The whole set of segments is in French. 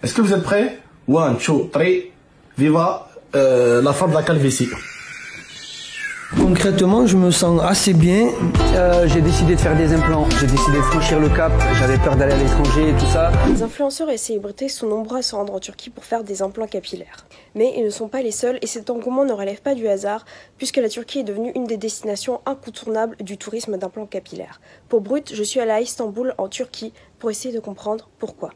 Est-ce que vous êtes prêts? 1, 2, 3, viva la fin de la calvitie. Concrètement, je me sens assez bien. J'ai décidé de faire des implants. J'ai décidé de franchir le cap. J'avais peur d'aller à l'étranger et tout ça. Les influenceurs et célébrités sont nombreux à se rendre en Turquie pour faire des implants capillaires. Mais ils ne sont pas les seuls et cet engouement ne relève pas du hasard puisque la Turquie est devenue une des destinations incontournables du tourisme d'implants capillaires. Pour Brut, je suis allée à Istanbul en Turquie pour essayer de comprendre pourquoi.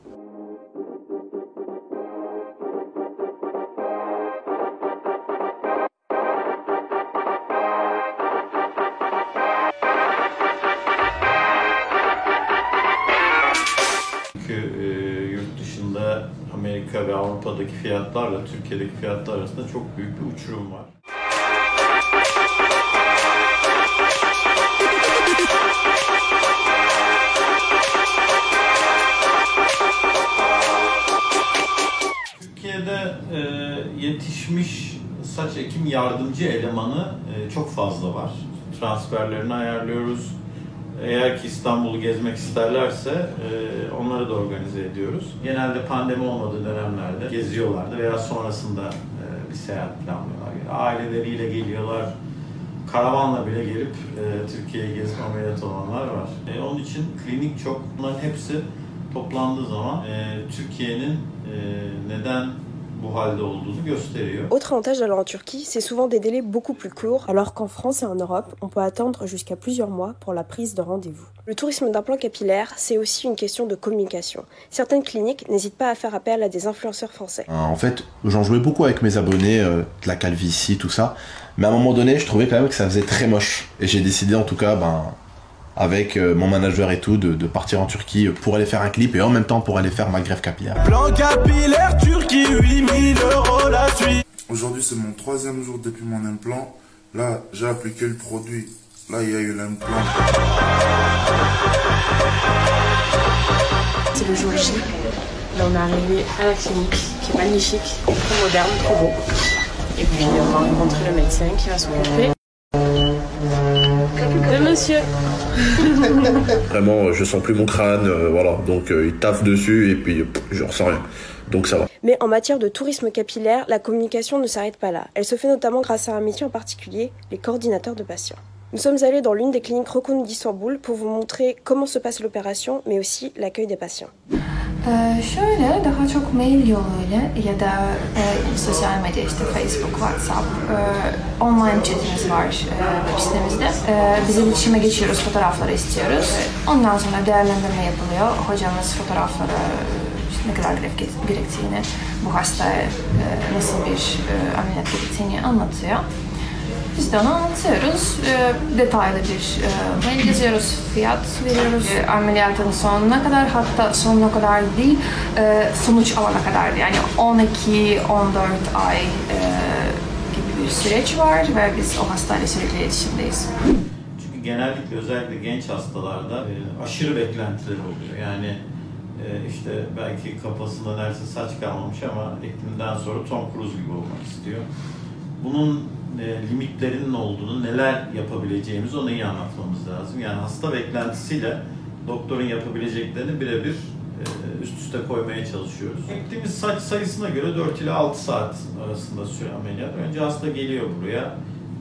Yurt dışında Amerika ve Avrupa'daki fiyatlarla Türkiye'deki fiyatlar arasında çok büyük bir uçurum var. Türkiye'de yetişmiş saç ekim yardımcı elemanı çok fazla var. Transferlerini ayarlıyoruz. Eğer ki İstanbul'u gezmek isterlerse onları da organize ediyoruz. Genelde pandemi olmadığı dönemlerde geziyorlardı veya sonrasında bir seyahat planlıyorlar. Yani aileleriyle geliyorlar, karavanla bile gelip Türkiye'ye gezip ameliyat olanlar var. Onun için klinik çok. Bunların hepsi toplandığı zaman Türkiye'nin neden bu halde olduğunu gösteriyor. Autre avantage d'aller en Turquie, c'est souvent des délais beaucoup plus courts, alors qu'en France et en Europe, on peut attendre jusqu'à plusieurs mois pour la prise de rendez-vous. Le tourisme d'implant capillaire, c'est aussi une question de communication. Certaines cliniques n'hésitent pas à faire appel à des influenceurs français. En fait, j'en jouais beaucoup avec mes abonnés, de la calvitie, tout ça. Mais à un moment donné, je trouvais quand même que ça faisait très moche. Et j'ai décidé en tout cas, avec mon manager et tout, de partir en Turquie pour aller faire un clip et en même temps pour aller faire ma greffe capillaire. Plan capillaire Turquie, 8000 € la suite. Aujourd'hui c'est mon 3e jour depuis mon implant. Là j'ai appliqué le produit. Là il y a eu l'implant. C'est le jour J. Là on est arrivé à la clinique qui est magnifique, trop moderne, trop beau. Et puis on va rencontrer le médecin qui va s'occuper de monsieur. Vraiment, je sens plus mon crâne, voilà, donc il taffe dessus et puis je ressens rien, donc ça va. Mais en matière de tourisme capillaire, la communication ne s'arrête pas là. Elle se fait notamment grâce à un métier en particulier, les coordinateurs de patients. Nous sommes allés dans l'une des cliniques reconnues d'Istanbul pour vous montrer comment se passe l'opération, mais aussi l'accueil des patients. Şöyle daha çok mail yoluyla ya da sosyal medya işte Facebook, WhatsApp, online chatimiz var web sitemizde. Biz iletişime geçiyoruz, fotoğrafları istiyoruz. Ondan sonra değerlendirme yapılıyor. Hocamız fotoğraflara işte ne kadar gerektiğini, bu hastaya nasıl bir ameliyat gerektiğini anlatıyor. Biz de onu anlatıyoruz. Detaylı bir mail yazıyoruz, fiyat veriyoruz. Ameliyatın sonuna kadar, hatta sonuna kadar değil, sonuç alana kadar. Yani 12-14 ay gibi bir süreç var ve biz o hastayla sürekli iletişimdeyiz. Çünkü genellikle özellikle genç hastalarda aşırı beklentiler oluyor. Yani işte belki kafasında neredeyse saç kalmamış ama ekimden sonra Tom Cruise gibi olmak istiyor. Bunun limitlerinin olduğunu, neler yapabileceğimizi ona iyi anlatmamız lazım. Yani hasta beklentisiyle doktorun yapabileceklerini birebir üst üste koymaya çalışıyoruz. Ektiğimiz saç sayısına göre 4 ile 6 saat arasında süren ameliyat. Önce hasta geliyor buraya,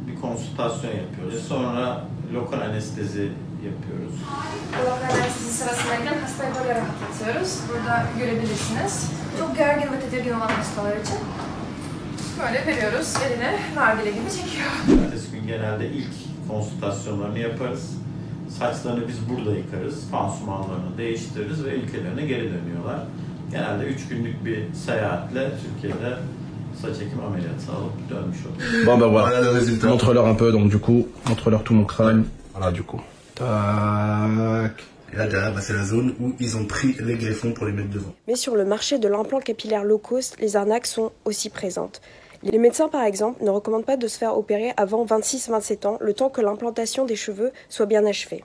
bir konsültasyon yapıyoruz. Sonra lokal anestezi yapıyoruz. Lokal anestezi sırasındayken hastayı böyle rahatlatıyoruz. Burada görebilirsiniz. Çok gergin ve tedirgin olan hastalar için böyle veriyoruz, eline nargile gibi çekiyor. Ertesi gün genelde ilk konsültasyonlarını yaparız. Saçlarını biz burada yıkarız, pansumanlarını değiştiririz ve ülkelerine geri dönüyorlar. Genelde 3 günlük bir seyahatle Türkiye'de saç ekim ameliyatı alıp dönmüş oluyoruz. Bon ben voilà, montre-leur un peu, donc du coup, montre-leur tout mon crâne. Voilà du coup. Tac. Et là derrière, c'est la zone où ils ont pris les greffons pour les mettre devant. Mais sur le marché de l'implant capillaire low cost, les arnaques sont aussi présentes. Les médecins, par exemple, ne recommandent pas de se faire opérer avant 26-27 ans, le temps que l'implantation des cheveux soit bien achevée.